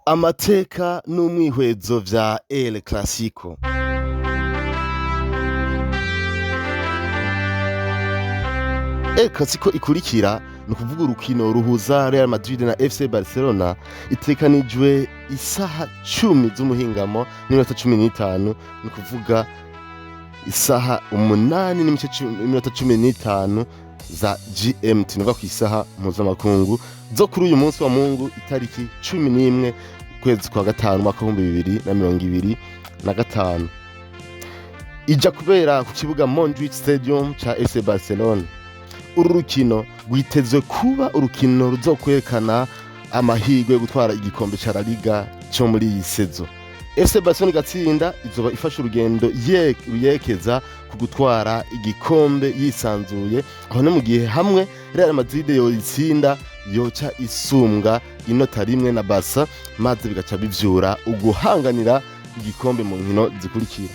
Amateka n'umwihwezo vya El Clasico. El Clasico ikurikira ni ukuvuga urukino ruhuza Real Madrid na FC Barcelona itekanijwe isaha 10 z'umuhingamo n'iminota 15, ni ukuvuga isaha 8:15 za GMT, nuva ku isaha mpuzamakungu zo kuri uyu munsi wa Mungu itariki 11 ukwezi kwa gatanu mwaka 2025 ija kubera ku kibuga Montjuic Stadium ca FC Barcelona. Uru rukino rwitezwe kuba urukino ruzokwerekana amahirwe yo gutwara igikombe ca La Liga cyo muri iyi sezo. FC Barcelona igatsinda izoba ifashe urugendo yekeza ku gutwara igikombe yisanzuye, aho no mu gihe hamwe Real Madrid yoyitsinda yoca isumbwa inota rimwe na Barca, maze bigaca bivyura uguhanganira igikombe mu nkino zikurikira.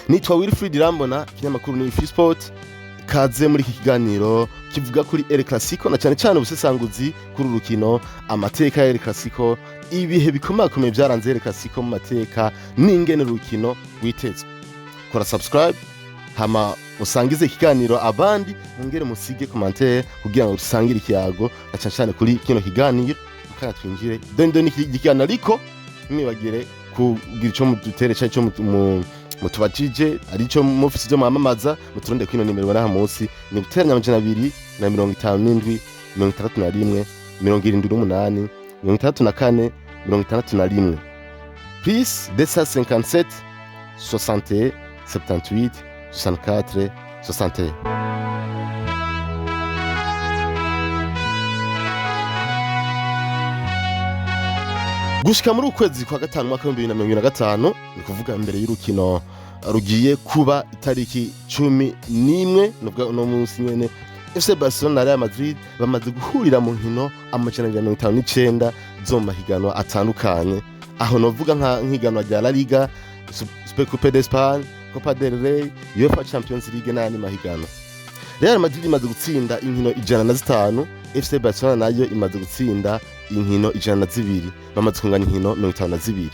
Nitwa Wilfried Irambona, kinyamakuru ni Sport. Kaze muri iki kiganiro kivuga kuri El Clasico na cyane cyane ubusesanguzi kuri urukino, amateka ya El Clasico, ibihe bikomakomeye byaranze El Clasico mu mateka n'ingene urukino rwitezwe. Kora subscribe hama usangize ikiganiro abandi, mungere musige commentaire kugira ngo dusangire ikiyago na cyane cyane kuri kino kiganiro, mukanya twinjire dondoni ikiganiro, ariko mwibagire kugira ico mudutere cyo mutubajije arico mufisi byo mwamamaza muturunde kwino nimero bana munsi ni guteranya 257 61 78 64 plus 257 61 78 64 61. Gushika muri ukwezi kwa gatanu mwaka 2025, ni kuvuga mbere y'urukino rugiye kuba itariki 11 no munsi nyene, FC Barcelona na Real Madrid bamaze guhurira mu nkino 159 zo mahiganwa atandukanye, aho novuga nk'ihiganwa rya La Liga, Super Coupe d'Espagne, Copa del Rey, UEFA Champions League n'andi mahiganwa. Real Madrid imaze gutsinda inkino 105, FC Barcelona nayo imaze gutsinda inkino 102, bamaze kunganya inkino 52.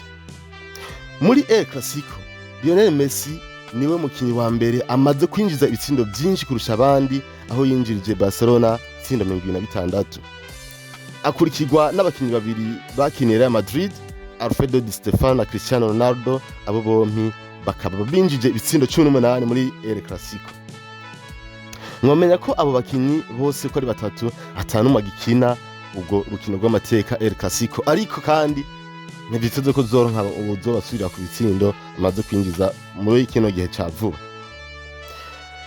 Muri El Clasico, Lionel Messi niwe mukinyi wa mbere amaze kwinjiza ibitsindo byinshi kurusha abandi, aho yinjirije Barcelona itsinda 26. Akurikirwa n'abakinyi babiri bakiniye Real Madrid, Alfredo Di Stefano na Cristiano Ronaldo, abo bompi bakaba binjije ibitsindo 18 muri El Clasico. Mwamenya ko abo bakinyi bose ko ari batatu atanuma gikina ubwo rukino rw'amateka El Clasico, ariko kandi ntibyiteze ko zoronka ubuzobasubira ku bitsindo amaze kwinjiza muri kino gihe ca vuba.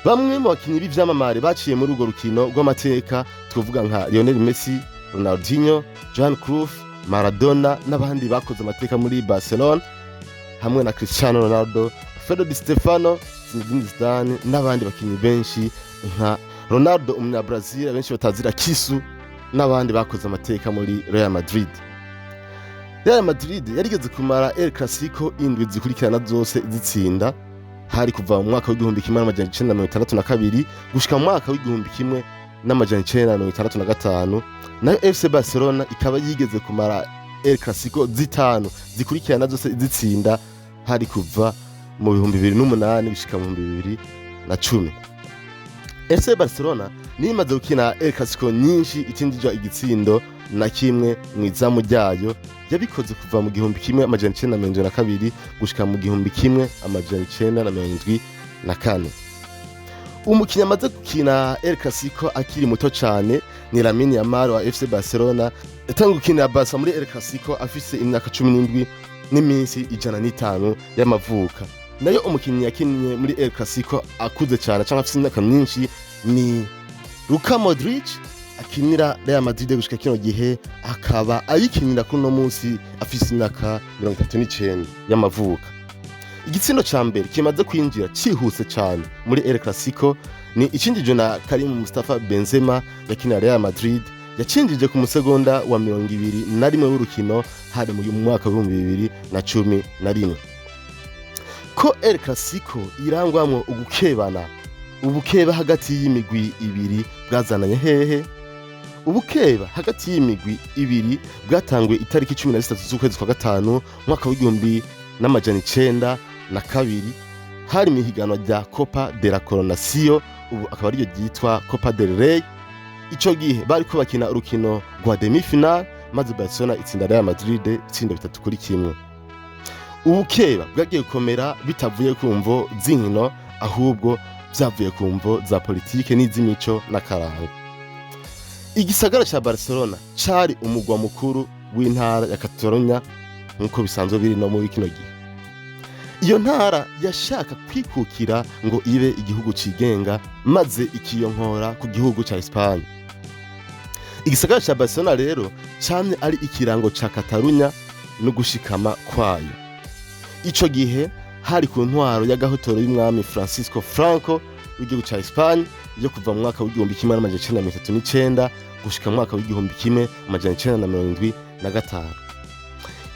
Bamwe mu bakinyi b'ivyamamare baciye muri urwo rukino rw'amateka tuvuga nka Lionel Messi, Ronaldinho, Johan Cruyff, Maradona n'abandi bakoze amateka muri Barcelona, hamwe na Cristiano Ronaldo, Alfredo Di Stefano, Zinedine Zidane n'abandi bakinyi benshi nka Ronaldo umunya Brazil benshi batazira kisu n'abandi bakoze amateka muri Real Madrid. Real Madrid yarigeze kumara El Clasico indwi zikurikirana zose zitsinda, hari kuva mu mwaka w'1962 gushika mu mwaka w'1965, nayo FC Barcelona ikaba yigeze kumara El Clasico zitanu zikurikirana zose zitsinda, hari kuva mu 2008 gushika mu 2010. FC Barcelona ni imaze gukina El Clasico nyinshi itindijwa igitsindo na kimwe mu izamu ryayo, yabikoze kuva mu 1972 gushika mu 1974. Umukinyi amaze gukina El Clasico akiri muto cyane ni Lamine Yamal wa FC Barcelona, yatangiye gukina Barca muri El Clasico afise imyaka 17 n'iminsi 105 y'amavuka. Nayo umukinyi yakinnye muri El Clasico akuze cyane cyangwa afise imyaka myinshi ni Luka Modric, akinira Real Madrid gushika kino gihe, akaba ayikinira kuno munsi afise imyaka 39 y'amavuka. Igitsindo ca mbere kimaze kwinjira cihuse cyane muri El Clasico ni icinjije na Karim Mustafa Benzema yakinira Real Madrid, yacinjije ku musegonda wa 21 w'urukino hari mu mwaka wa 2011. Ko El Clasico irangwamwo ubukeba hagati y'imigwi ibiri bwazananye hehe? ubukeba hagati y'imigwi ibiri bwatanguye itariki 13 z'ukwezi kwa gatanu mwaka w'1902 hari mihiganwa rya Copa de la Coronación, ubu akaba ariyo ryitwa Copa del Rey. Ico gihe bari ko bakina urukino rwa demi-finale maze Barcelona itsinda Real Madrid itsinda 3-1. Ubukeba bwagiye gukomera bitavuye ku mvo z'inkino, ahubwo byavuye ku mvo za politike n'iz'imico n'akaranga. Igisagara ca Barcelona cari umugwa mukuru w'intara ya Catalonia nkuko bisanzwe biri no muri kino gihe. Iyo ntara yashaka kwikukira ngo ibe igihugu cigenga maze ikiyonkora ku gihugu ca Espagne. Igisagara ca Barcelona rero camye ari ikirango ca Catalonia no gushikama kwayo. Ico gihe hari ku ntwaro y'agahotoro y'umwami Francisco Franco w'igihugu ca Espagne yo kuva mu mwaka w'1939 gushika mu mwaka w'1975.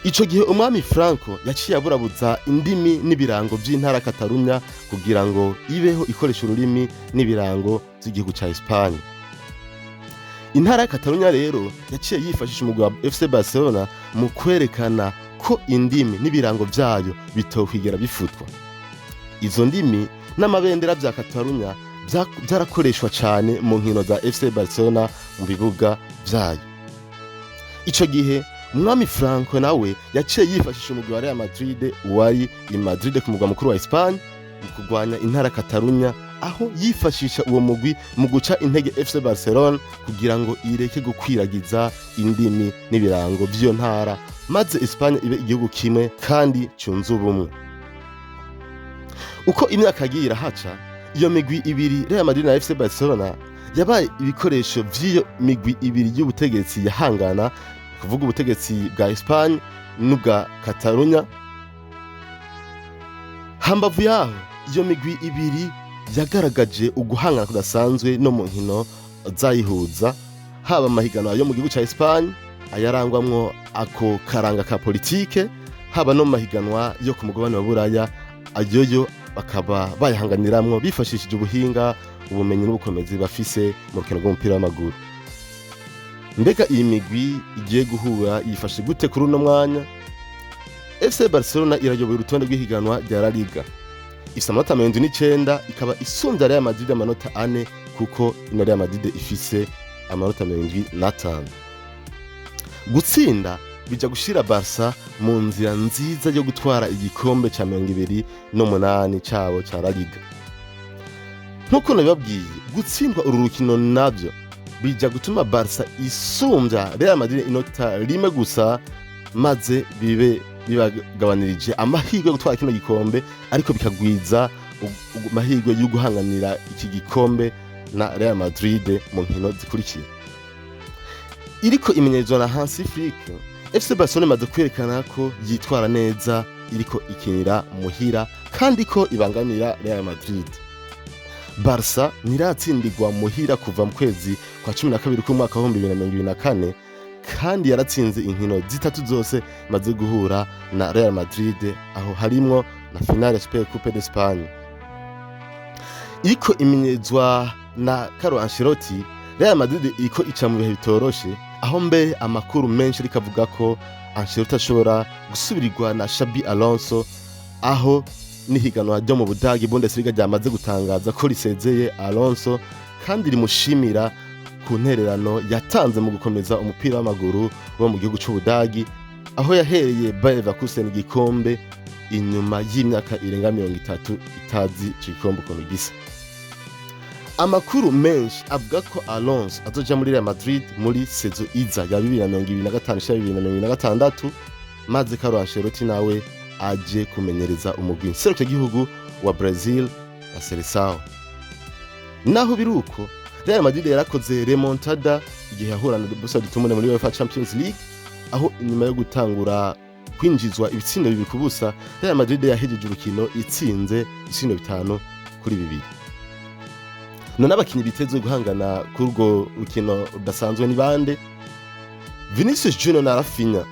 Ico gihe umwami Franco yaciye aburabuza indimi n'ibirango by'intara Catalonia kugira ngo ibeho ikoresha ururimi n'ibirango by'igihugu ca Espagne. Intara ya Catalonia rero yaciye yifashisha umugwi wa FC Barcelona mu kwerekana ko indimi n'ibirango vyayo bitokwigera bifutwa. Izo ndimi n'amabendera vya Catalonia byarakoreshwa cyane mu nkino za FC Barcelona mu bibuga vyayo. Ico gihe umwami Franco nawe yaciye yifashisha umugwi wa Real Madrid wari i Madrid ku mugwa mukuru wa Espagne mu kurwanya intara Catalonia, aho yifashisha uwo mugwi mu guca intege FC Barcelona kugira ngo ireke gukwiragiza indimi n'ibirango by'iyo ntara maze Espagne ibe igihugu kimwe kandi cyunze ubumwe. Uko imyaka yagiye irahaca, iyo migwi ibiri Real Madrid na FC Barcelona yabaye ibikoresho vy'iyo migwi ibiri y'ubutegetsi yahangana, kuvuga ubutegetsi bwa Espagne n'ubwa Catalonia. Hambavu yaho iyo migwi ibiri yagaragaje uguhangana kudasanzwe no mu nkino zayihuza, haba amahiganwa yo mu gihugu ca Espagne ayarangwamwo ako karanga ka politike, haba no mahiganwa yo ku mugabane wa Buraya ayoyo bakaba bayahanganiramwo bifashishije ubuhinga, ubumenyi n'ubukomezi bafise mu rukino rw'umupira w'amaguru. Mbega iyi migwi igiye guhura yifashe gute kuri uno mwanya? FC Barcelona irayoboye urutonde rw'ihiganwa rya La Liga, ifise amanota 79, ikaba isumbya Real Madrid amanota 4 kuko ino Real Madrid ifise amanota 75. Gutsinda bija gushira Barca mu nzira nziza yo gutwara igikombe ca 2008 cabo ca La Liga. Nkuko nabibabwiye, gutsindwa uru rukino navyo bija gutuma Barca isumbya Real Madrid inota rimwe gusa, maze bibagabanirije amahirwe yo gutwara kino gikombe, ariko bikagwiza amahirwe yo guhanganira iki gikombe na Real Madrid mu nkino zikurikira. Iriko imenyerezwa na Hansi Flick, FC Barcelona imaze kwerekana ko yitwara neza, iriko ikinira muhira kandi ko ibangamira Real Madrid. Barca ntiratsindirwa muhira kuva mu kwezi kwa 12 k'umwaka wa 2024, kandi yaratsinze inkino zitatu zose maze guhura na Real Madrid, aho harimwo na finale Super Coupe d'Espagne. Iriko imenyerezwa na Carlo Ancelotti, Real Madrid iriko ica mu bihe bitoroshe, aho mbere amakuru menshi rikavuga ko Ancelotti ashobora gusubirirwa na Xabi Alonso, aho n'ihiganwa ryo mu Budagi Bundesliga ryamaze gutangaza ko risezeye Alonso kandi rimushimira ku ntererano yatanze mu gukomeza umupira w'amaguru wo mu gihugu c'Ubudagi, aho yahereye Bayer Leverkusen igikombe inyuma y'imyaka irenga 30 itazi ico gikombe ukuntu gisa. Amakuru menshi avuga ko Alonso azoja muri Real Madrid muri sezo iza ya 2025-2026, maze Carlo Ancelotti nawe aje kumenyereza umugwi nserukiragihugu wa Brazil na Seleção. Naho biruko, Real Madrid yarakoze remontada igihe yahura na Borussia Dortmund muri UEFA Champions League, aho inyuma yo gutangura kwinjizwa ibitsindo 2-0, Real Madrid yahejeje urukino itsinze ibitsindo 5-2. None abakinyi bitezwe guhangana kuri urwo rukino rudasanzwe ni bande? Vinicius Junior na Rafinha,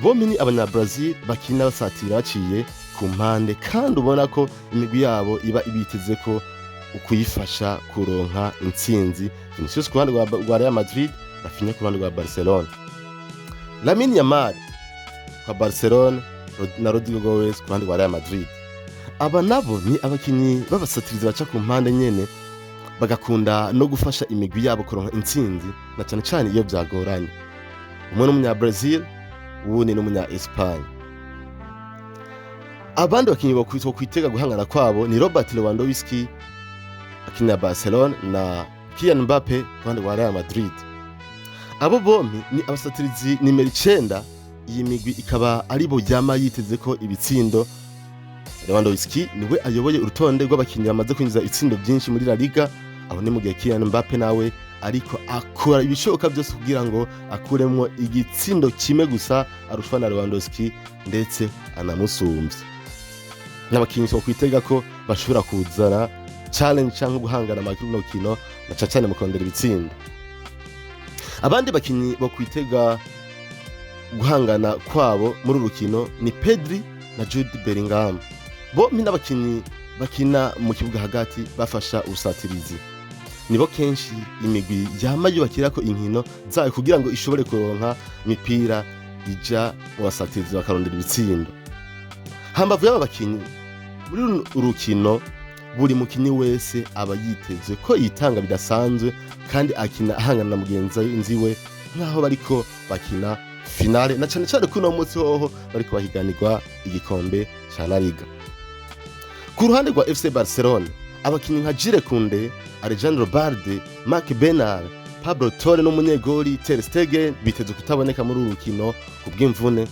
bombi ni abanya-Brazil bakina basatira baciye ku mpande, kandi ubona ko imigwi yabo iba ibiteze ko ukuyifasha kuronka intsinzi. Vinicius ku ruhande rwa Real Madrid, Rafinha ku ruhande rwa Barcelona, Lamine Yamal kwa Barcelona na Rodrigo Goes ku ruhande rwa Real Madrid. Aba nabo ni abakinyi b'abasatirizi baca ku mpande nyene bagakunda no gufasha imigwi yabo kuronka intsinzi na cyane cyane iyo byagoranye. Umwe n'umunya Brazil, uwundi n'umunya Espagne. Abandi bakinyi bakwitwa kwitega guhangana kwabo ni Robert Lewandowski akinira Barcelona na Kylian Mbappe ku ruhande rwa Real Madrid. Abo bombi ni abasatirizi nimero 9, iyi migwi ikaba ari bo yama yiteze ko ibitsindo. Lewandowski niwe ayoboye urutonde rw'abakinyi bamaze kwinjiza itsindo byinshi muri La Liga, aho ni mu gihe Kylian Mbappe nawe ariko akora ibishoboka byose kugira ngo akuremwo igitsindo kimwe gusa arushwa na Lewandowski ndetse anamusumbye. N'abakinyi so kwitega ko bashobora kuzana challenge cyangwa guhangana mu kino na cyane mu kondera ibitsindo. Abandi bakinyi bo kwitega guhangana kwabo muri urukino ni Pedri na Jude Bellingham. Bombi n'abakinyi bakina mu kibuga hagati bafasha usatirizi. Nibo kenshi imigwi yama yubakira ko inkino zayo kugira ngo ishobore kuronka imipira ija mu basatirizi bakarondera ibitsindo. Hambavu y'aba bakinyi muri urukino, buri mukinyi wese aba yiteze ko yitanga bidasanzwe kandi akina ahangana na mugenzi we nkaho bariko bakina finale, na cyane cyane kuno munsi hoho bariko bahiganirwa igikombe ca La Liga. Ku ruhande rwa FC Barcelona, abakinyi nka Jules Koundé, Alejandro Balde, Marc Bernal, Pablo Torre n'umunyegoli Ter Stegen biteze kutaboneka muri urukino kubw'imvune.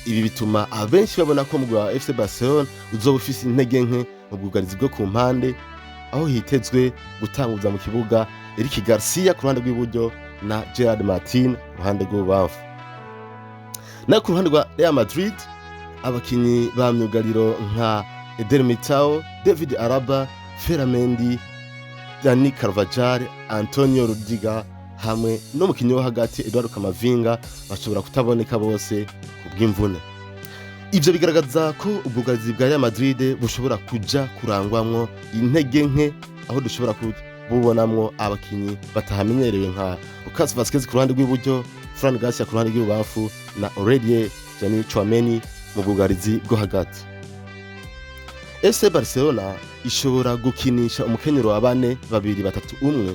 Ibi bituma abenshi babona ko mu rwa FC Barcelona uzoba ufise intege nke mu bwugarizi bwo ku mpande, aho hitezwe gutanguza mu kibuga Eric Garcia ku ruhande rw'iburyo na Gerard Martin ku ruhande rw'ububavu. Na ku ruhande rwa Real Madrid, abakinyi ba myugariro nka Eder Militao, David Alaba, Ferland Mendy, Dani Carvajal, Antonio Rudiger hamwe n'umukinyi wo hagati Eduardo Camavinga bashobora kutaboneka bose kubw'imvune. Ivyo bigaragaza ko ubwugarizi bwa Real Madrid bushobora kuja kurangwamwo intege nke, aho dushobora kububonamwo abakinyi batahamenyerewe nka Lucas Vazquez ku ruhande rw'iburyo, Fran Garcia ku ruhande rw'ibubafu na Aurelien Tchouameni mu bwugarizi bwo hagati. FC Barcelona ishobora gukinisha umukenyero wa 4-2-3-1,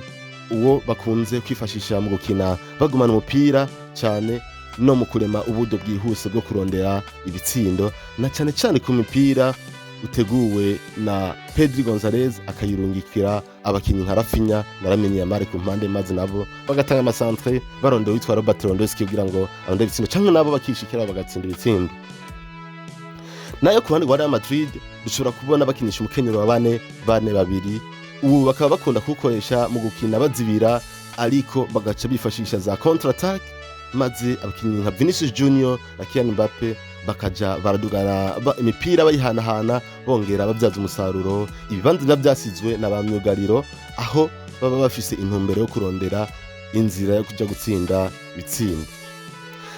uwo bakunze kwifashisha mu gukina bagumana umupira cyane no mu kurema uburyo bwihuse bwo kurondera ibitsindo, na cyane cyane ku mipira uteguwe na Pedri Gonzalez akayirungikira abakinyi nka Rafinha na Lamine Yamal ku mpande, maze nabo bagatanga amasantre barondera witwa Robert Lewandowski kugira ngo arondere ibitsindo cyangwa nabo bakishikira bagatsinda ibitsindo. Nayo ku ruhande rwa Real Madrid dushobora kubona bakinisha umukenyero wa 4-2, ubu bakaba bakunda kuwukoresha mu gukina bazibira, ariko bagaca bifashisha za counter attack, maze abakinyi nka Vinicius Junior na Kylian Mbappe bakaja baradugana imipira bayihanahana bongera babyaza umusaruro ibibanza byasizwe na ba myugariro, aho baba bafise intumbero yo kurondera inzira yo kuja gutsinda ibitsindo.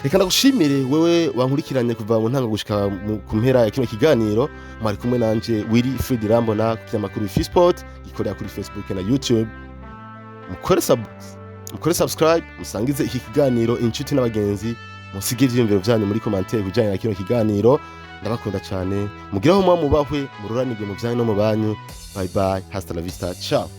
Reka ndagushimire wewe wankurikiranye kuva mu ntanga gushika ku mpera ya kino kiganiro. Mwari kumwe nanje Willy Fred Rambona ku kinyamakuru Fisport gikorera kuri Facebook na YouTube. Mukore subscribe, musangize iki kiganiro inshuti n'abagenzi, musige ivyiyumviro vyanyu muri commentaire kujanye na kino kiganiro. Ndabakunda cyane, mugiraho mubahwe, mururanirwe mu vyanyu no mu banyu. Bye bye, hasta la vista, ciao.